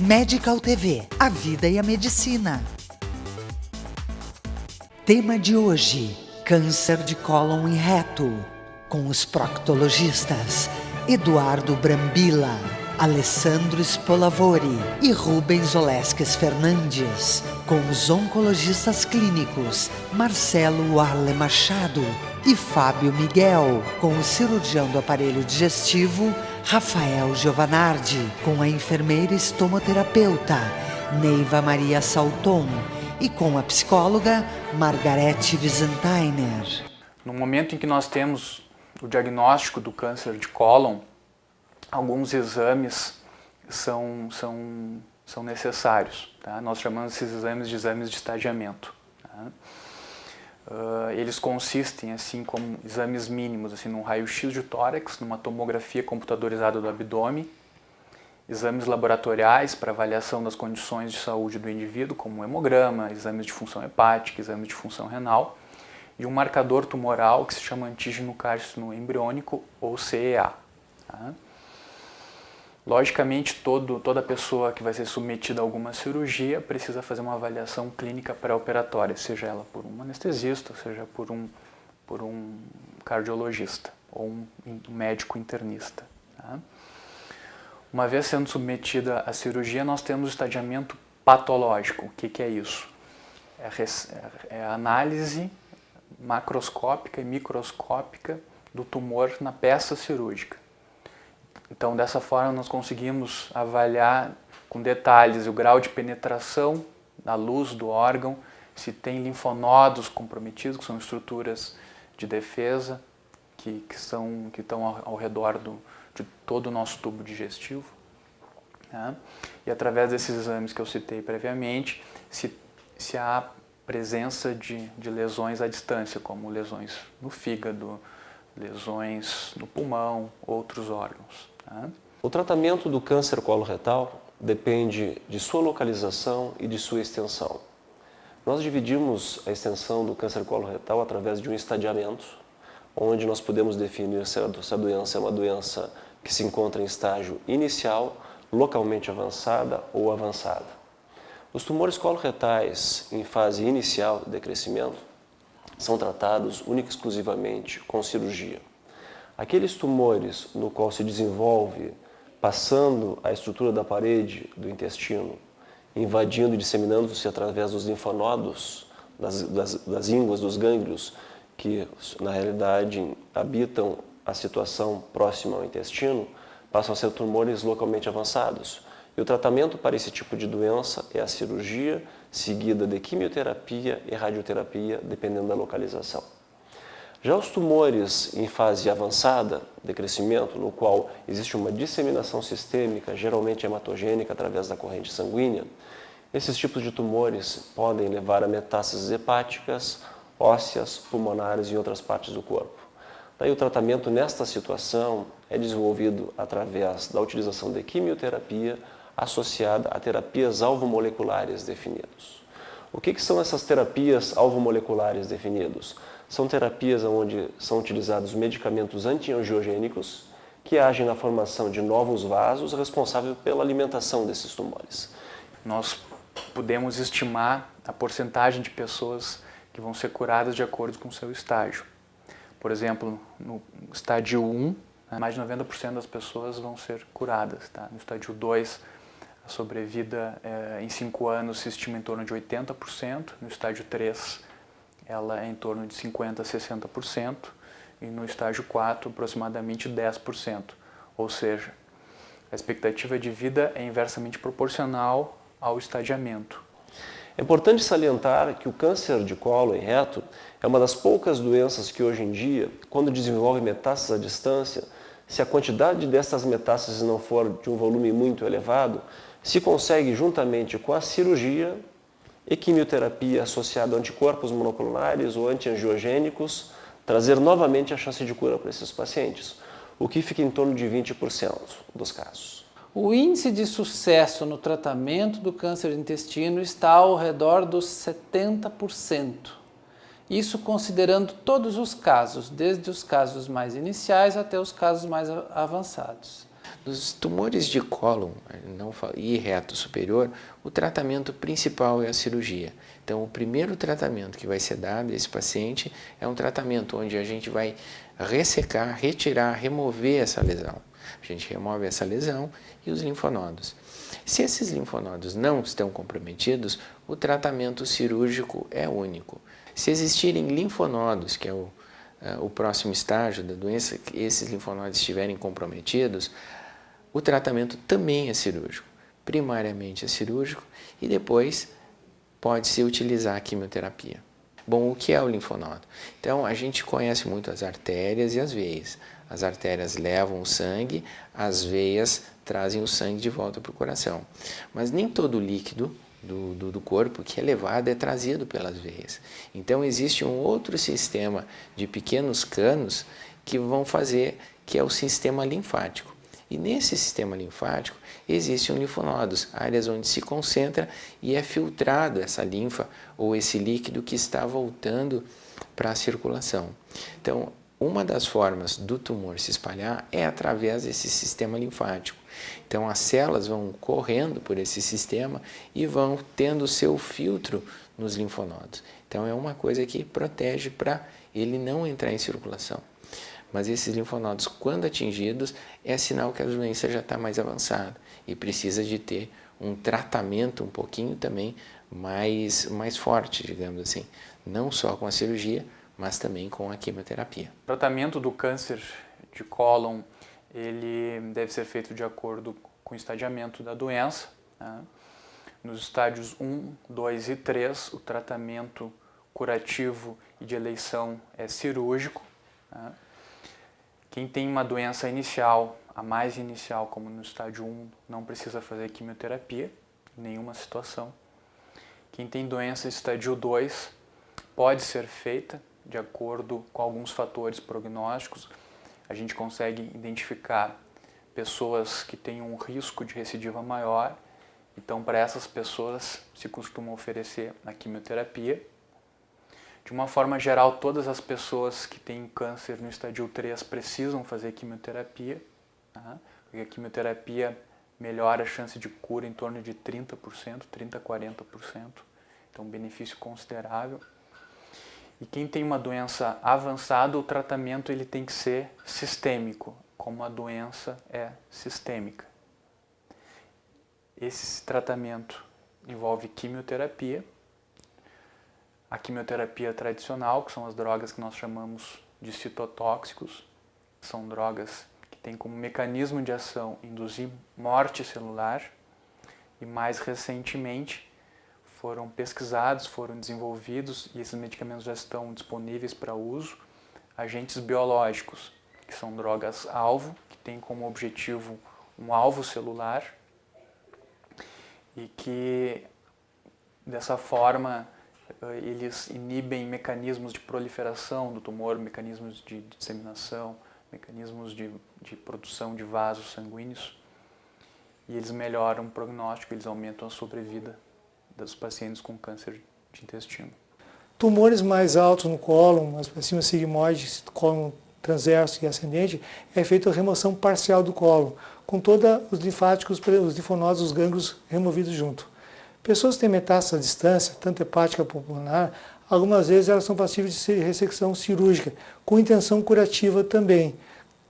Medical TV, a vida e a medicina. Tema de hoje, câncer de cólon e reto, com os proctologistas Eduardo Brambilla, Alessandro Spolavori e Rubens Olesques Fernandes, com os oncologistas clínicos Marcelo Arle Machado e Fábio Miguel, com o cirurgião do aparelho digestivo Rafael Giovanardi, com a enfermeira estomoterapeuta Neiva Maria Salton e com a psicóloga Margarete Wiesenthiner. No momento em que nós temos o diagnóstico do câncer de cólon, alguns exames são necessários. Tá? Nós chamamos esses exames de exames de estadiamento. Tá? Eles consistem, assim, como exames mínimos, assim, num raio-x de tórax, numa tomografia computadorizada do abdômen, exames laboratoriais para avaliação das condições de saúde do indivíduo, como hemograma, exames de função hepática, exames de função renal, e um marcador tumoral que se chama antígeno cársino embriônico, ou CEA. Tá? Logicamente, toda pessoa que vai ser submetida a alguma cirurgia precisa fazer uma avaliação clínica pré-operatória, seja ela por um anestesista, seja por um cardiologista ou um médico internista. Tá? Uma vez sendo submetida à cirurgia, nós temos o estadiamento patológico. O que é isso? É a análise macroscópica e microscópica do tumor na peça cirúrgica. Então, dessa forma, nós conseguimos avaliar com detalhes o grau de penetração da luz do órgão, se tem linfonodos comprometidos, que são estruturas de defesa que estão ao redor de todo o nosso tubo digestivo. Né? E através desses exames que eu citei previamente, se há presença de lesões à distância, como lesões no fígado, lesões no pulmão, outros órgãos. Tá? O tratamento do câncer coloretal depende de sua localização e de sua extensão. Nós dividimos a extensão do câncer coloretal através de um estadiamento, onde nós podemos definir se essa doença é uma doença que se encontra em estágio inicial, localmente avançada ou avançada. Os tumores coloretais em fase inicial de crescimento são tratados única e exclusivamente com cirurgia. Aqueles tumores no qual se desenvolve passando a estrutura da parede do intestino, invadindo e disseminando-se através dos linfonodos, das ínguas, dos gânglios, que na realidade habitam a situação próxima ao intestino, passam a ser tumores localmente avançados. E o tratamento para esse tipo de doença é a cirurgia, seguida de quimioterapia e radioterapia, dependendo da localização. Já os tumores em fase avançada de crescimento, no qual existe uma disseminação sistêmica, geralmente hematogênica, através da corrente sanguínea, esses tipos de tumores podem levar a metástases hepáticas, ósseas, pulmonares e outras partes do corpo. Daí o tratamento nesta situação é desenvolvido através da utilização de quimioterapia associada a terapias alvomoleculares definidas. O que são essas terapias alvomoleculares definidas? São terapias onde são utilizados medicamentos antiangiogênicos que agem na formação de novos vasos responsáveis pela alimentação desses tumores. Nós podemos estimar a porcentagem de pessoas que vão ser curadas de acordo com o seu estágio. Por exemplo, no estágio 1, mais de 90% das pessoas vão ser curadas. Tá? No estágio 2, a sobrevida em 5 anos se estima em torno de 80%. No estágio 3, ela é em torno de 50% a 60%. E no estágio 4, aproximadamente 10%. Ou seja, a expectativa de vida é inversamente proporcional ao estadiamento. É importante salientar que o câncer de colo e reto é uma das poucas doenças que hoje em dia, quando desenvolve metástases à distância, se a quantidade dessas metástases não for de um volume muito elevado, se consegue juntamente com a cirurgia e quimioterapia associada a anticorpos monoclonais ou antiangiogênicos, trazer novamente a chance de cura para esses pacientes, o que fica em torno de 20% dos casos. O índice de sucesso no tratamento do câncer de intestino está ao redor dos 70%. Isso considerando todos os casos, desde os casos mais iniciais até os casos mais avançados. Nos tumores de cólon e reto superior, o tratamento principal é a cirurgia. Então, o primeiro tratamento que vai ser dado a esse paciente é um tratamento onde a gente vai ressecar, retirar, remover essa lesão. A gente remove essa lesão e os linfonodos. Se esses linfonodos não estão comprometidos, o tratamento cirúrgico é único. Se existirem linfonodos, que é o próximo estágio da doença, que esses linfonodos estiverem comprometidos, o tratamento também é cirúrgico. Primariamente é cirúrgico e depois pode-se utilizar a quimioterapia. Bom, o que é o linfonodo? Então, a gente conhece muito as artérias e as veias. As artérias levam o sangue, as veias trazem o sangue de volta para o coração. Mas nem todo o líquido do corpo que é levado é trazido pelas veias. Então, existe um outro sistema de pequenos canos que vão fazer, que é o sistema linfático. E nesse sistema linfático existem linfonodos, áreas onde se concentra e é filtrado essa linfa ou esse líquido que está voltando para a circulação. Então, uma das formas do tumor se espalhar é através desse sistema linfático. Então, as células vão correndo por esse sistema e vão tendo o seu filtro nos linfonodos. Então, é uma coisa que protege para ele não entrar em circulação. Mas esses linfonodos, quando atingidos, é sinal que a doença já está mais avançada e precisa de ter um tratamento um pouquinho também mais forte, digamos assim. Não só com a cirurgia, mas também com a quimioterapia. O tratamento do câncer de cólon, ele deve ser feito de acordo com o estadiamento da doença, né? Nos estádios 1, 2 e 3, o tratamento curativo e de eleição é cirúrgico, né? Quem tem uma doença inicial, a mais inicial, como no estádio 1, não precisa fazer quimioterapia, em nenhuma situação. Quem tem doença estádio 2 pode ser feita de acordo com alguns fatores prognósticos. A gente consegue identificar pessoas que têm um risco de recidiva maior, então para essas pessoas se costuma oferecer a quimioterapia. De uma forma geral, todas as pessoas que têm câncer no estádio 3 precisam fazer quimioterapia, tá? Porque a quimioterapia melhora a chance de cura em torno de 30%, 30% a 40%, então um benefício considerável. E quem tem uma doença avançada, o tratamento ele tem que ser sistêmico, como a doença é sistêmica. Esse tratamento envolve quimioterapia, a quimioterapia tradicional, que são as drogas que nós chamamos de citotóxicos, são drogas que têm como mecanismo de ação induzir morte celular e mais recentemente foram pesquisados, foram desenvolvidos e esses medicamentos já estão disponíveis para uso, agentes biológicos, que são drogas-alvo, que têm como objetivo um alvo celular e que dessa forma eles inibem mecanismos de proliferação do tumor, mecanismos de disseminação, mecanismos de produção de vasos sanguíneos e eles melhoram o prognóstico, eles aumentam a sobrevida dos pacientes com câncer de intestino. Tumores mais altos no cólon, mais para cima sigmoide, cólon transverso e ascendente, é feita a remoção parcial do cólon, com todos os linfáticos, os linfonodos, os gânglios removidos junto. Pessoas que têm metástase à distância, tanto hepática como pulmonar, algumas vezes elas são passíveis de ressecção cirúrgica, com intenção curativa também.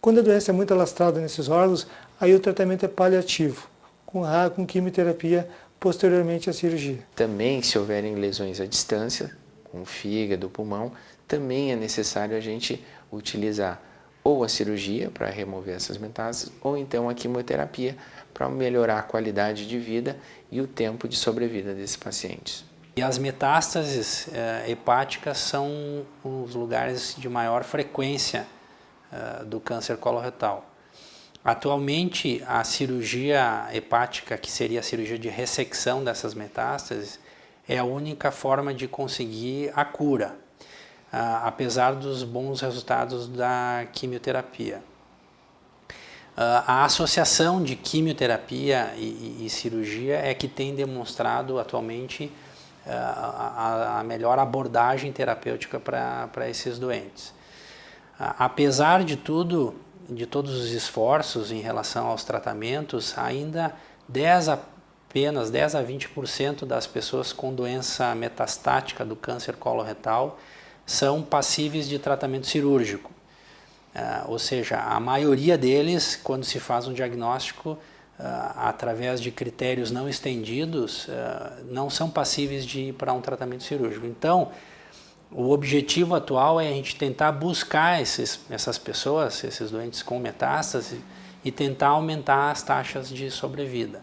Quando a doença é muito alastrada nesses órgãos, aí o tratamento é paliativo, com quimioterapia posteriormente à cirurgia. Também, se houverem lesões à distância, com o fígado, o pulmão, também é necessário a gente utilizar ou a cirurgia para remover essas metástases, ou então a quimioterapia para melhorar a qualidade de vida e o tempo de sobrevida desses pacientes. E as metástases hepáticas são os lugares de maior frequência do câncer coloretal. Atualmente, a cirurgia hepática, que seria a cirurgia de ressecção dessas metástases, é a única forma de conseguir a cura, apesar dos bons resultados da quimioterapia. A associação de quimioterapia e cirurgia é que tem demonstrado atualmente a melhor abordagem terapêutica para esses doentes. Apesar de tudo, de todos os esforços em relação aos tratamentos, ainda apenas 10 a 20% das pessoas com doença metastática do câncer coloretal são passíveis de tratamento cirúrgico. Ou seja, a maioria deles, quando se faz um diagnóstico através de critérios não estendidos, não são passíveis de ir para um tratamento cirúrgico. Então, o objetivo atual é a gente tentar buscar essas pessoas, esses doentes com metástase, e tentar aumentar as taxas de sobrevida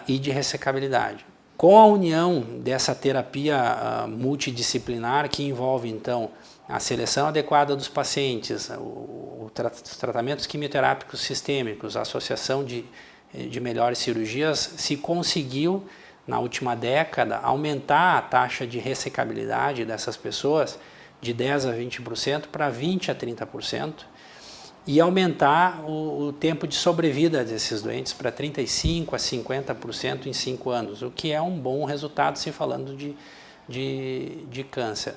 e de ressecabilidade. Com a união dessa terapia multidisciplinar, que envolve então a seleção adequada dos pacientes, os tratamentos quimioterápicos sistêmicos, a associação de melhores cirurgias, se conseguiu, na última década, aumentar a taxa de ressecabilidade dessas pessoas de 10% a 20% para 20% a 30%, e aumentar o tempo de sobrevida desses doentes para 35% a 50% em 5 anos, o que é um bom resultado se falando de câncer.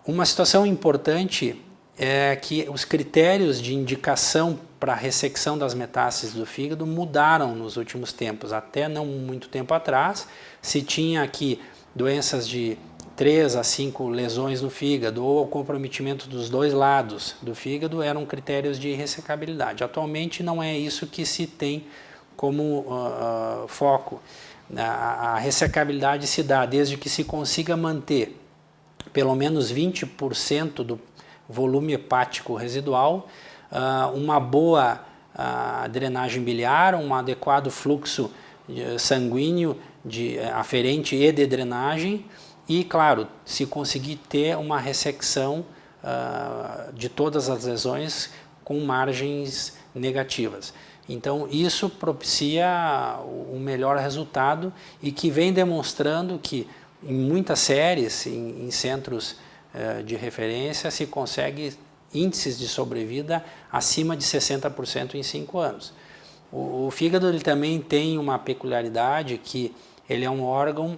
Uma situação importante é que os critérios de indicação para a ressecção das metástases do fígado mudaram nos últimos tempos. Até não muito tempo atrás, se tinha aqui doenças de 3 a 5 lesões no fígado ou o comprometimento dos dois lados do fígado eram critérios de ressecabilidade. Atualmente não é isso que se tem como foco. A ressecabilidade se dá desde que se consiga manter pelo menos 20% do volume hepático residual, uma boa drenagem biliar, um adequado fluxo sanguíneo aferente e de drenagem, e, claro, se conseguir ter uma ressecção de todas as lesões com margens negativas. Então, isso propicia um melhor resultado e que vem demonstrando que em muitas séries, em centros de referência, se consegue índices de sobrevida acima de 60% em 5 anos. O fígado ele também tem uma peculiaridade, que ele é um órgão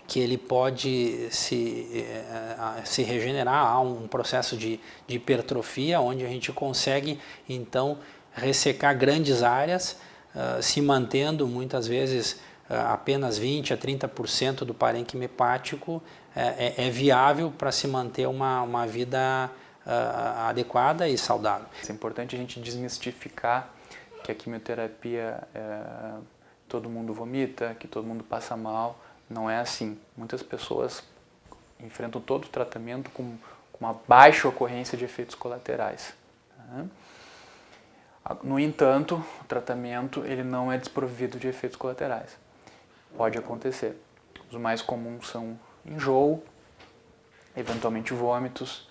que ele pode se regenerar. Há um processo de hipertrofia, onde a gente consegue, então, ressecar grandes áreas, se mantendo muitas vezes apenas 20% a 30% do parênquima hepático é viável para se manter uma vida adequada e saudável. É importante a gente desmistificar que a quimioterapia todo mundo vomita, que todo mundo passa mal. Não é assim. Muitas pessoas enfrentam todo o tratamento com uma baixa ocorrência de efeitos colaterais. No entanto, o tratamento ele não é desprovido de efeitos colaterais. Pode acontecer. Os mais comuns são enjoo, eventualmente vômitos,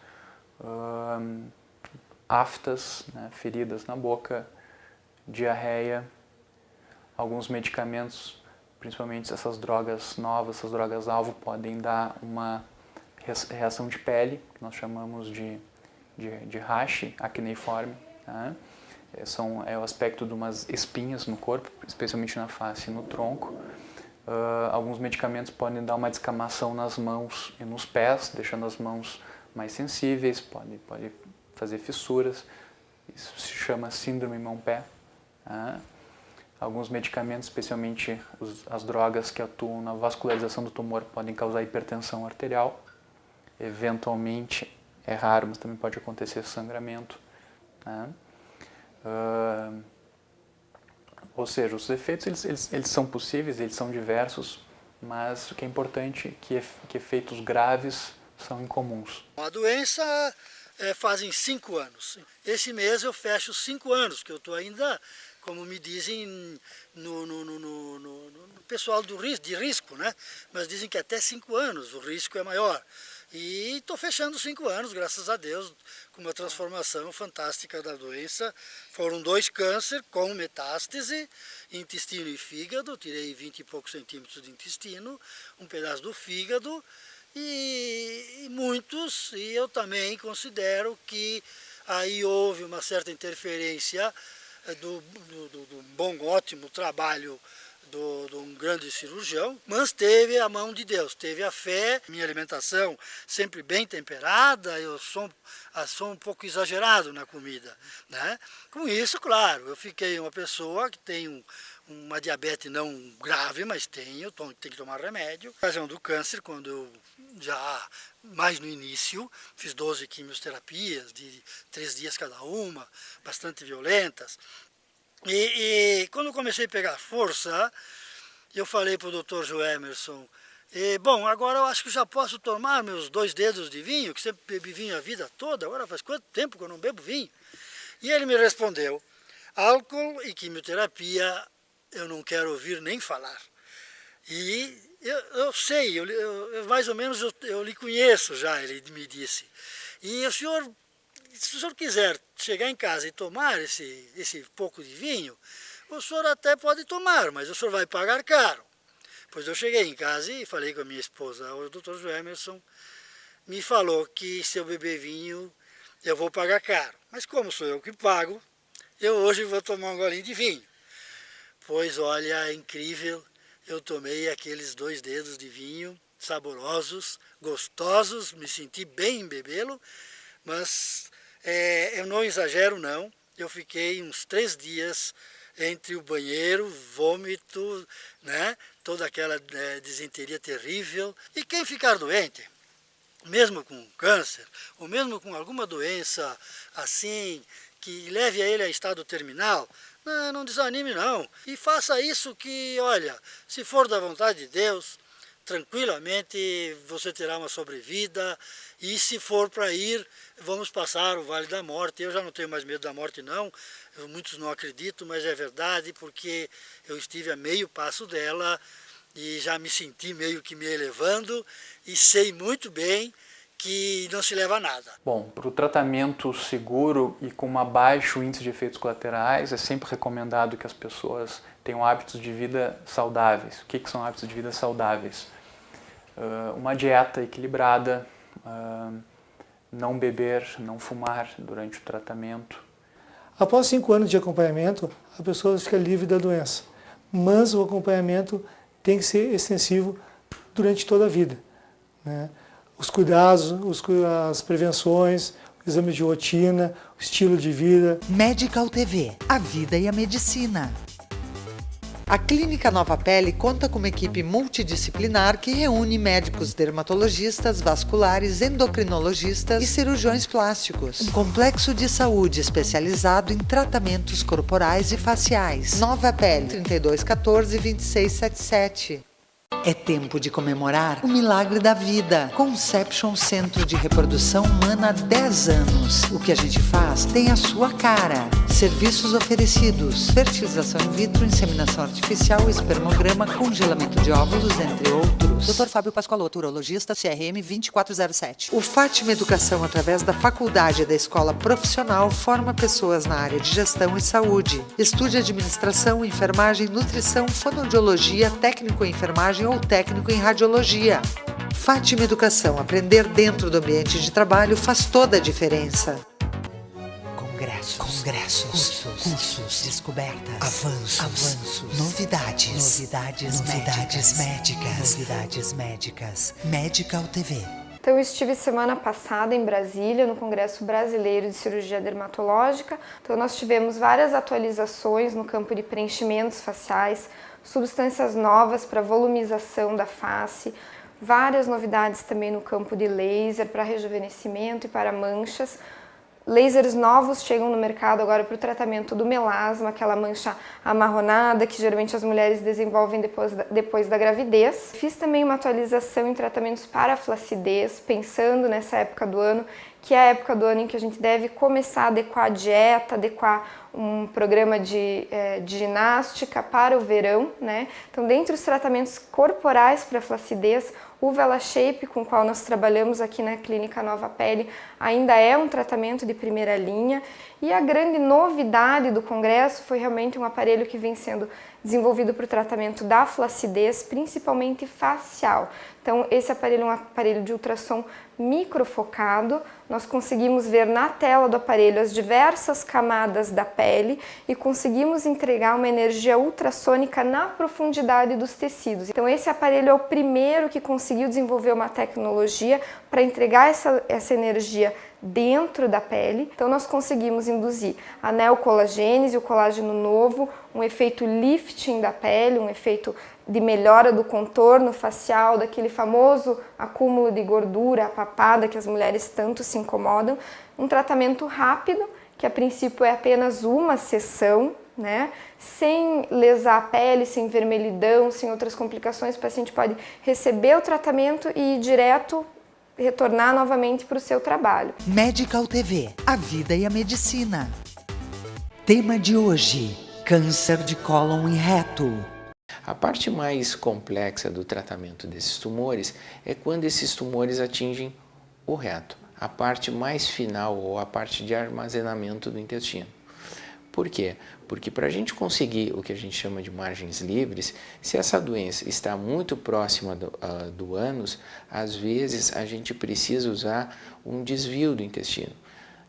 aftas, né, feridas na boca, diarreia, alguns medicamentos, principalmente essas drogas novas, essas drogas-alvo, podem dar uma reação de pele, que nós chamamos de rash acneiforme. Né? É o aspecto de umas espinhas no corpo, especialmente na face e no tronco. Alguns medicamentos podem dar uma descamação nas mãos e nos pés, deixando as mãos mais sensíveis, pode fazer fissuras. Isso se chama síndrome mão-pé. Alguns medicamentos, especialmente as drogas que atuam na vascularização do tumor, podem causar hipertensão arterial. Eventualmente, é raro, mas também pode acontecer sangramento. Ou seja, os efeitos eles são possíveis, eles são diversos, mas o que é importante é que efeitos graves são incomuns. A doença fazem 5 anos. Esse mês eu fecho 5 anos, que eu estou ainda, como me dizem, no pessoal de risco, né? Mas dizem que até 5 anos o risco é maior. E estou fechando 5 anos, graças a Deus, com uma transformação fantástica da doença. Foram 2 cânceres com metástase, intestino e fígado. Tirei 20 e poucos centímetros de intestino, um pedaço do fígado e muitos. E eu também considero que aí houve uma certa interferência do bom, ótimo trabalho de um grande cirurgião, mas teve a mão de Deus, teve a fé, minha alimentação sempre bem temperada, eu sou um pouco exagerado na comida, né? Com isso, claro, eu fiquei uma pessoa que tem uma diabetes não grave, mas tenho que tomar remédio. A ocasião do câncer, quando eu já mais no início, fiz 12 quimioterapias de 3 dias cada uma, bastante violentas. E quando eu comecei a pegar força, eu falei para o Dr. Joe Emerson, bom, agora eu acho que já posso tomar meus 2 dedos de vinho, que sempre bebi vinho a vida toda, agora faz quanto tempo que eu não bebo vinho? E ele me respondeu, álcool e quimioterapia eu não quero ouvir nem falar. E eu sei, mais ou menos eu lhe conheço já, ele me disse. E o senhor, se o senhor quiser chegar em casa e tomar esse pouco de vinho, o senhor até pode tomar, mas o senhor vai pagar caro. Pois eu cheguei em casa e falei com a minha esposa, o Dr. Joe Emerson me falou que se eu beber vinho, eu vou pagar caro. Mas como sou eu que pago, eu hoje vou tomar um golinho de vinho. Pois olha, é incrível, eu tomei aqueles 2 dedos de vinho, saborosos, gostosos, me senti bem em bebê-lo, mas eu não exagero não, eu fiquei uns 3 dias entre o banheiro, vômito, né, toda aquela disenteria terrível. E quem ficar doente, mesmo com câncer, ou mesmo com alguma doença assim, que leve a ele a estado terminal, não desanime não. E faça isso que, olha, se for da vontade de Deus, tranquilamente você terá uma sobrevida. E se for para ir, vamos passar o Vale da Morte. Eu já não tenho mais medo da morte não, muitos não acreditam, mas é verdade, porque eu estive a meio passo dela e já me senti meio que me elevando e sei muito bem que não se leva a nada. Bom, para o tratamento seguro e com um baixo índice de efeitos colaterais, é sempre recomendado que as pessoas tenham hábitos de vida saudáveis. O que são hábitos de vida saudáveis? Uma dieta equilibrada, não beber, não fumar durante o tratamento. Após 5 anos de acompanhamento, a pessoa fica livre da doença, mas o acompanhamento tem que ser extensivo durante toda a vida, né? Os cuidados, as prevenções, o exame de rotina, o estilo de vida. Medical TV, a vida e a medicina. A Clínica Nova Pele conta com uma equipe multidisciplinar que reúne médicos dermatologistas, vasculares, endocrinologistas e cirurgiões plásticos. Um complexo de saúde especializado em tratamentos corporais e faciais. Nova Pele, 3214-2677. É tempo de comemorar o milagre da vida. Conception Centro de Reprodução Humana há 10 anos. O que a gente faz tem a sua cara. Serviços oferecidos: fertilização in vitro, inseminação artificial, espermograma, congelamento de óvulos, entre outros. Dr. Fábio Pascoaloto, urologista, CRM 2407. O Fátima Educação, através da faculdade da escola profissional, forma pessoas na área de gestão e saúde. Estude administração, enfermagem, nutrição, fonoaudiologia, técnico em enfermagem ou técnico em radiologia. Fátima Educação, aprender dentro do ambiente de trabalho faz toda a diferença. Congressos, cursos, descobertas, avanços, novidades médicas. Medical TV. Então, eu estive semana passada em Brasília, no Congresso Brasileiro de Cirurgia Dermatológica. Então, nós tivemos várias atualizações no campo de preenchimentos faciais, substâncias novas para volumização da face, várias novidades também no campo de laser para rejuvenescimento e para manchas. Lasers novos chegam no mercado agora para o tratamento do melasma, aquela mancha amarronada que geralmente as mulheres desenvolvem depois da gravidez. Fiz também uma atualização em tratamentos para a flacidez, pensando nessa época do ano, que é a época do ano em que a gente deve começar a adequar a dieta, adequar um programa de ginástica para o verão, né? Então, dentre os tratamentos corporais para a flacidez, o Vela Shape, com o qual nós trabalhamos aqui na Clínica Nova Pele, ainda é um tratamento de primeira linha. E a grande novidade do congresso foi realmente um aparelho que vem sendo desenvolvido para o tratamento da flacidez, principalmente facial. Então, esse aparelho é um aparelho de ultrassom microfocado. Nós conseguimos ver na tela do aparelho as diversas camadas da pele e conseguimos entregar uma energia ultrassônica na profundidade dos tecidos. Então esse aparelho é o primeiro que conseguiu desenvolver uma tecnologia para entregar essa energia dentro da pele. Então nós conseguimos induzir a neocolagênese, o colágeno novo, um efeito lifting da pele, um efeito de melhora do contorno facial, daquele famoso acúmulo de gordura, a papada que as mulheres tanto se incomodam. Um tratamento rápido, que a princípio é apenas uma sessão, né? Sem lesar a pele, sem vermelhidão, sem outras complicações. O paciente pode receber o tratamento e ir direto retornar novamente para o seu trabalho. Medical TV, a vida e a medicina. Tema de hoje: câncer de cólon e reto. A parte mais complexa do tratamento desses tumores é quando esses tumores atingem o reto, a parte mais final ou a parte de armazenamento do intestino. Por quê? Porque para a gente conseguir o que a gente chama de margens livres, se essa doença está muito próxima do ânus, às vezes a gente precisa usar um desvio do intestino,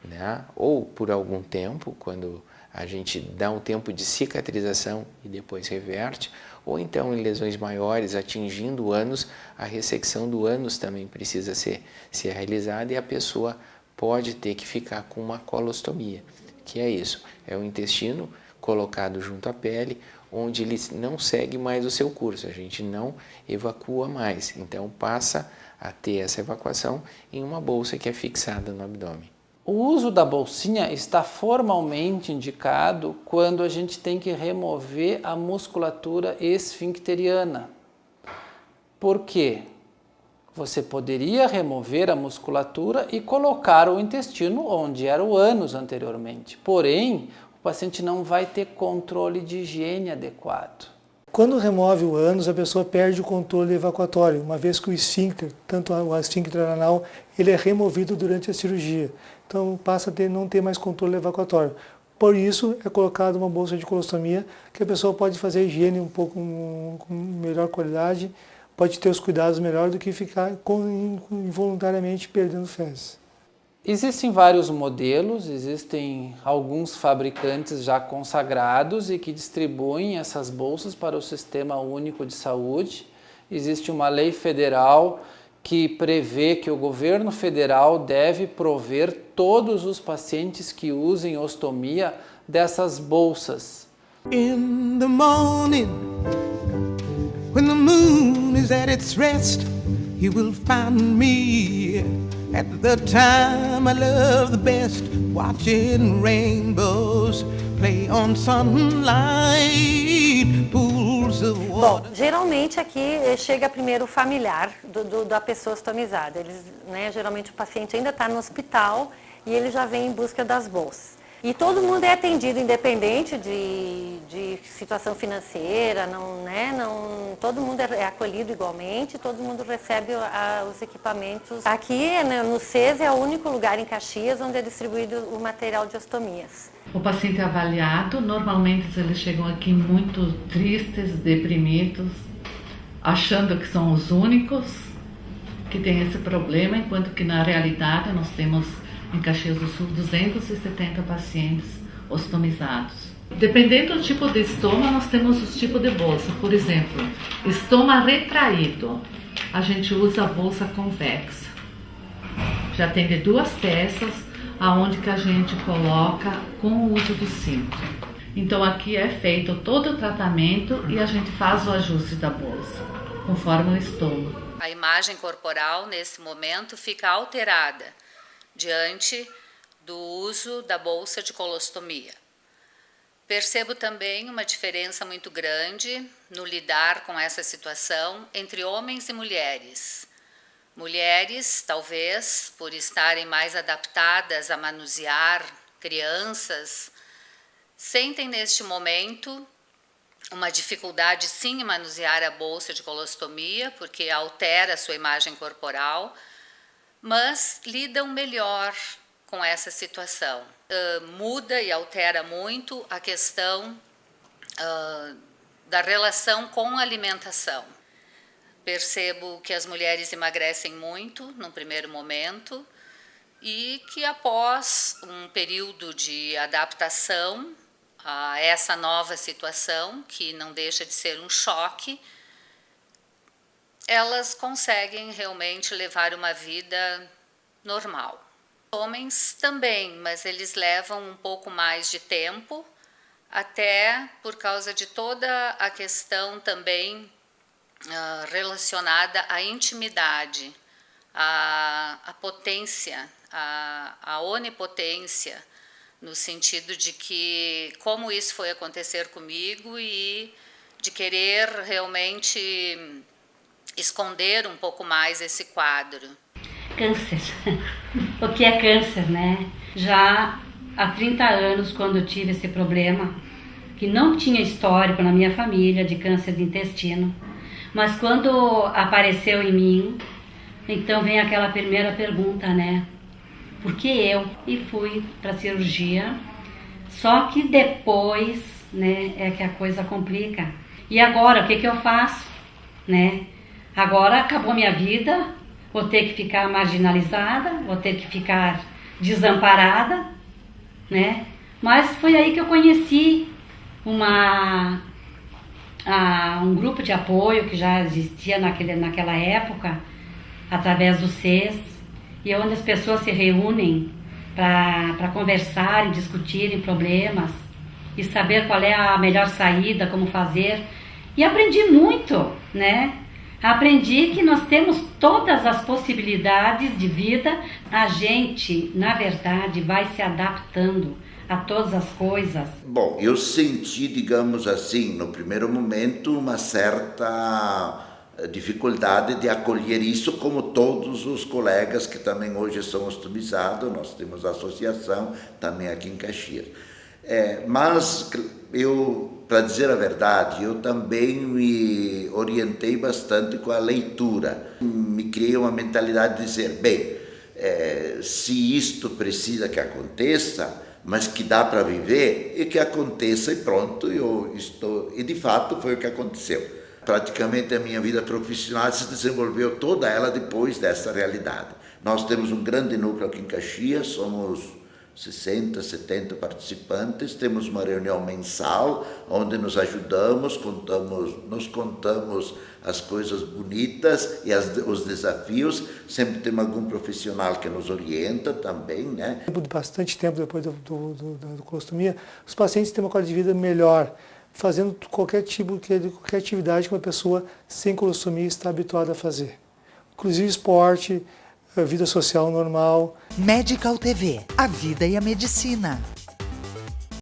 né? Ou por algum tempo, quando a gente dá um tempo de cicatrização e depois reverte, ou então em lesões maiores atingindo o ânus, a ressecção do ânus também precisa ser realizada e a pessoa pode ter que ficar com uma colostomia. Que é isso? É o intestino colocado junto à pele, onde ele não segue mais o seu curso, a gente não evacua mais, então passa a ter essa evacuação em uma bolsa que é fixada no abdômen. O uso da bolsinha está formalmente indicado quando a gente tem que remover a musculatura esfincteriana. Por quê? Você poderia remover a musculatura e colocar o intestino onde era o ânus anteriormente. Porém, o paciente não vai ter controle de higiene adequado. Quando remove o ânus, a pessoa perde o controle evacuatório, uma vez que o esfíncter, tanto o esfíncter anal, ele é removido durante a cirurgia. Então passa a não ter mais controle evacuatório. Por isso é colocada uma bolsa de colostomia, que a pessoa pode fazer a higiene um pouco com melhor qualidade, pode ter os cuidados melhor do que ficar involuntariamente perdendo fezes. Existem vários modelos, existem alguns fabricantes já consagrados e que distribuem essas bolsas para o Sistema Único de Saúde. Existe uma lei federal que prevê que o governo federal deve prover todos os pacientes que usem ostomia dessas bolsas. In the morning, when the moon is at its rest, you will find me at the time I love the best, watching rainbows play on sunlight, pools of water. Bom, geralmente aqui chega primeiro o familiar da pessoa ostomizada. Eles, né, geralmente o paciente ainda está no hospital e ele já vem em busca das bolsas. E todo mundo é atendido independente de situação financeira, todo mundo é acolhido igualmente, todo mundo recebe os equipamentos. Aqui no CES é o único lugar em Caxias onde é distribuído o material de ostomias. O paciente é avaliado, normalmente eles chegam aqui muito tristes, deprimidos, achando que são os únicos que têm esse problema, enquanto que na realidade nós temos em Caxias do Sul 270 pacientes ostomizados. Dependendo do tipo de estoma, nós temos os tipos de bolsa. Por exemplo, estoma retraído, a gente usa a bolsa convexa. Já tem de 2 peças, aonde que a gente coloca com o uso do cinto. Então aqui é feito todo o tratamento e a gente faz o ajuste da bolsa, conforme o estômago. A imagem corporal nesse momento fica alterada diante do uso da bolsa de colostomia. Percebo também uma diferença muito grande no lidar com essa situação entre homens e mulheres. Mulheres, talvez, por estarem mais adaptadas a manusear crianças, sentem neste momento uma dificuldade sim em manusear a bolsa de colostomia, porque altera a sua imagem corporal, mas lidam melhor com essa situação. Muda e altera muito a questão da relação com a alimentação. Percebo que as mulheres emagrecem muito no primeiro momento, e que após um período de adaptação a essa nova situação, que não deixa de ser um choque, elas conseguem realmente levar uma vida normal. Homens também, mas eles levam um pouco mais de tempo, até por causa de toda a questão também relacionada à intimidade, à potência, à onipotência, no sentido de que como isso foi acontecer comigo e de querer realmente esconder um pouco mais esse quadro. Câncer. O que é câncer, né? Já há 30 anos, quando eu tive esse problema, que não tinha histórico na minha família de câncer de intestino, mas quando apareceu em mim, então vem aquela primeira pergunta, né? Por que eu? E fui para a cirurgia, só que depois, né, é que a coisa complica. E agora, o que eu faço, né? Agora acabou minha vida, vou ter que ficar marginalizada, vou ter que ficar desamparada, né? Mas foi aí que eu conheci um grupo de apoio que já existia naquela época, através do CES, e onde as pessoas se reúnem para conversarem, discutirem problemas e saber qual é a melhor saída, como fazer. E aprendi muito, né? Aprendi que nós temos todas as possibilidades de vida. A gente, na verdade, vai se adaptando a todas as coisas. Bom, eu senti, digamos assim, no primeiro momento, uma certa dificuldade de acolher isso, como todos os colegas que também hoje são ostomizados. Nós temos a associação também aqui em Caxias. Mas eu, para dizer a verdade, eu também me orientei bastante com a leitura. Me criei uma mentalidade de dizer, bem, se isto precisa que aconteça, mas que dá para viver, e que aconteça e pronto, eu estou... E de fato foi o que aconteceu. Praticamente a minha vida profissional se desenvolveu toda ela depois dessa realidade. Nós temos um grande núcleo aqui em Caxias, somos 60, 70 participantes, temos uma reunião mensal, onde nos ajudamos, nos contamos as coisas bonitas e os desafios. Sempre temos algum profissional que nos orienta também, né? Bastante tempo depois da colostomia, os pacientes têm uma qualidade de vida melhor, fazendo qualquer atividade que uma pessoa sem colostomia está habituada a fazer. Inclusive esporte, vida social normal. Medical TV, a vida e a medicina.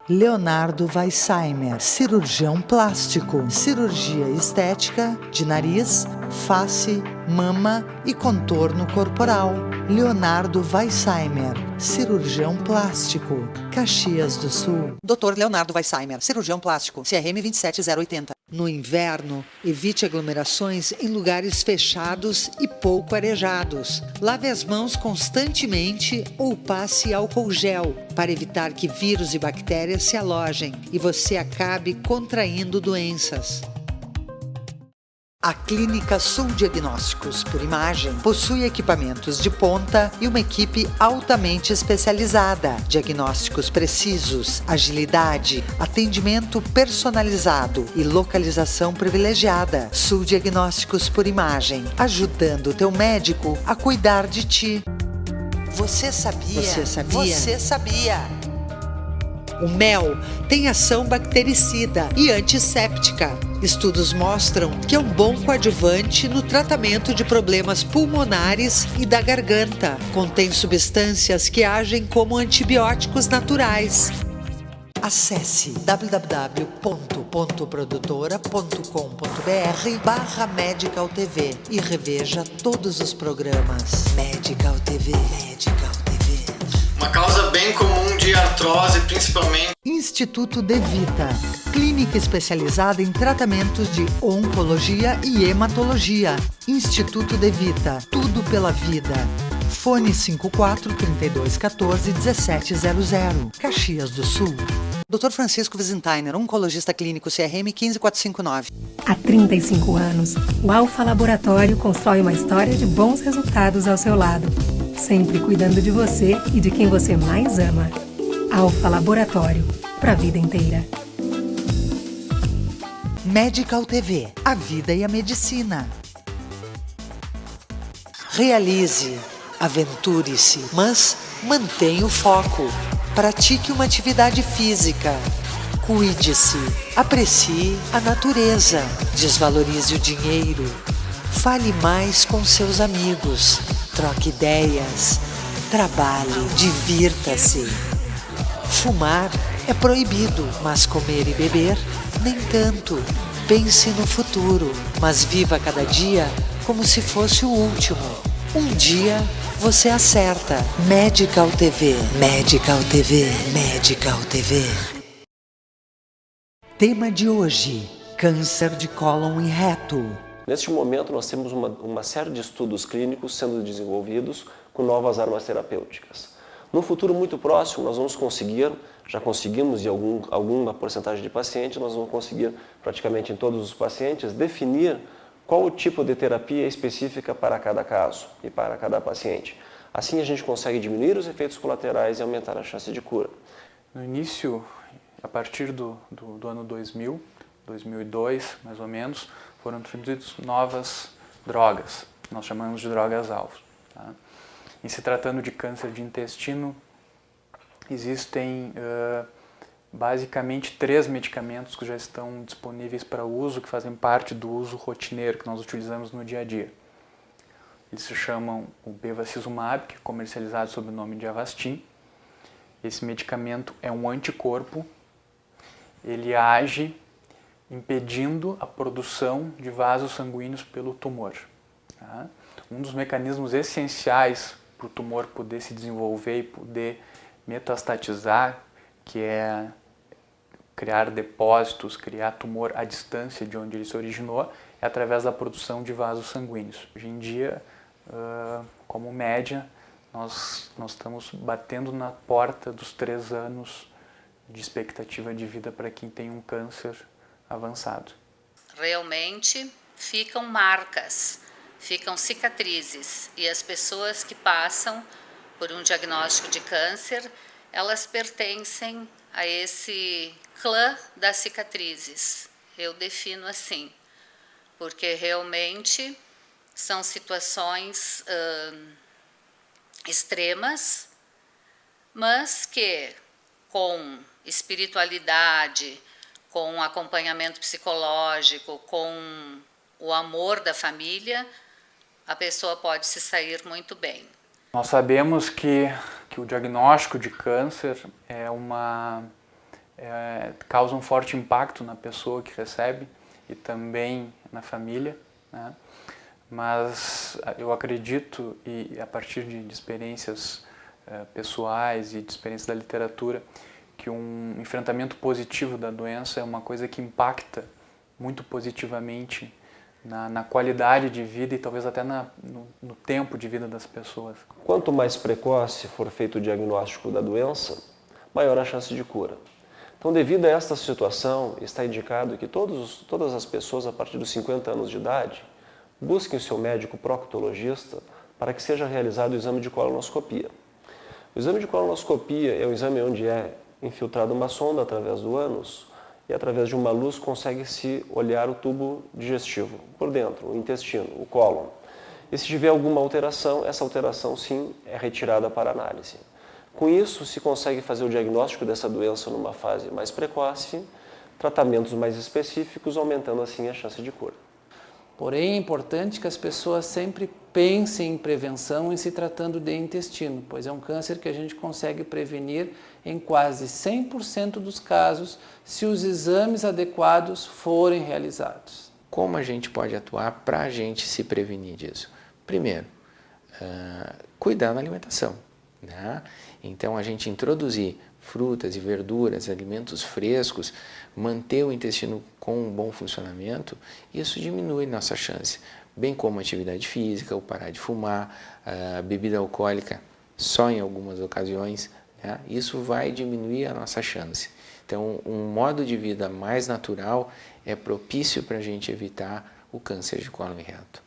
Leonardo Weissheimer, cirurgião plástico, cirurgia estética de nariz, face, mama e contorno corporal. Leonardo Weissheimer, cirurgião plástico, Caxias do Sul. Dr. Leonardo Weissheimer, cirurgião plástico, CRM 27080. No inverno, evite aglomerações em lugares fechados e pouco arejados. Lave as mãos constantemente ou passe álcool gel para evitar que vírus e bactérias se alojem e você acabe contraindo doenças. A Clínica Sul Diagnósticos por Imagem possui equipamentos de ponta e uma equipe altamente especializada, diagnósticos precisos, agilidade, atendimento personalizado e localização privilegiada. Sul Diagnósticos por Imagem, ajudando o teu médico a cuidar de ti. Você sabia? Você sabia? Você sabia? O mel tem ação bactericida e antisséptica. Estudos mostram que é um bom coadjuvante no tratamento de problemas pulmonares e da garganta. Contém substâncias que agem como antibióticos naturais. Acesse www.produtora.com.br/Medical TV e reveja todos os programas. Medical TV. Medical TV. Uma causa bem comum de artrose, principalmente. Instituto De Vita, clínica especializada em tratamentos de oncologia e hematologia. Instituto De Vita, tudo pela vida. Fone 54-3214-1700, Caxias do Sul. Dr. Francisco Wiesenthiner, oncologista clínico, CRM 15459. Há 35 anos, o Alfa Laboratório constrói uma história de bons resultados ao seu lado. sempre cuidando de você e de quem você mais ama. Alfa Laboratório, para a vida inteira. Medical TV, a vida e a medicina. Realize, aventure-se, mas mantenha o foco. Pratique uma atividade física. Cuide-se, aprecie a natureza, desvalorize o dinheiro. Fale mais com seus amigos, troque ideias, trabalhe, divirta-se. Fumar é proibido, mas comer e beber, nem tanto. Pense no futuro, mas viva cada dia como se fosse o último. Um dia você acerta. Medical TV, Medical TV, Medical TV. Tema de hoje: câncer de cólon e reto. Neste momento, nós temos uma série de estudos clínicos sendo desenvolvidos com novas armas terapêuticas. No futuro muito próximo, nós vamos conseguir, já conseguimos em alguma porcentagem de pacientes, nós vamos conseguir praticamente em todos os pacientes definir qual o tipo de terapia específica para cada caso e para cada paciente. Assim a gente consegue diminuir os efeitos colaterais e aumentar a chance de cura. No início, a partir do ano 2000, 2002 mais ou menos, foram introduzidas novas drogas, nós chamamos de drogas-alvo. Tá? Em se tratando de câncer de intestino, existem basicamente 3 medicamentos que já estão disponíveis para uso, que fazem parte do uso rotineiro que nós utilizamos no dia a dia. Eles se chamam o bevacizumab, que é comercializado sob o nome de Avastin. Esse medicamento é um anticorpo, ele age impedindo a produção de vasos sanguíneos pelo tumor. Tá? Um dos mecanismos essenciais para o tumor poder se desenvolver e poder metastatizar, que é criar depósitos, criar tumor à distância de onde ele se originou, é através da produção de vasos sanguíneos. Hoje em dia, como média, nós estamos batendo na porta dos 3 anos de expectativa de vida para quem tem um câncer avançado. Realmente ficam marcas, ficam cicatrizes, e as pessoas que passam por um diagnóstico de câncer, elas pertencem a esse clã das cicatrizes. Eu defino assim, porque realmente são situações extremas, mas que com espiritualidade, com acompanhamento psicológico, com o amor da família, a pessoa pode se sair muito bem. Nós sabemos que o diagnóstico de câncer causa um forte impacto na pessoa que recebe e também na família, né? Mas eu acredito, e a partir de experiências pessoais e de experiências da literatura, que um enfrentamento positivo da doença é uma coisa que impacta muito positivamente na qualidade de vida e talvez até no tempo de vida das pessoas. Quanto mais precoce for feito o diagnóstico da doença, maior a chance de cura. Então, devido a esta situação, está indicado que todas as pessoas a partir dos 50 anos de idade busquem o seu médico proctologista para que seja realizado o exame de colonoscopia. O exame de colonoscopia é um exame onde é infiltrada uma sonda através do ânus e através de uma luz consegue-se olhar o tubo digestivo por dentro, o intestino, o cólon. E se tiver alguma alteração, essa alteração sim é retirada para análise. Com isso se consegue fazer o diagnóstico dessa doença numa fase mais precoce, tratamentos mais específicos, aumentando assim a chance de cura. Porém, é importante que as pessoas sempre pensem em prevenção em se tratando de intestino, pois é um câncer que a gente consegue prevenir em quase 100% dos casos se os exames adequados forem realizados. Como a gente pode atuar para a gente se prevenir disso? Primeiro, cuidar da alimentação, né? Então, a gente introduzir frutas e verduras, alimentos frescos, manter o intestino com um bom funcionamento, isso diminui nossa chance, bem como atividade física, o parar de fumar, bebida alcoólica só em algumas ocasiões, né? Isso vai diminuir a nossa chance. Então, um modo de vida mais natural é propício para a gente evitar o câncer de cólon e reto.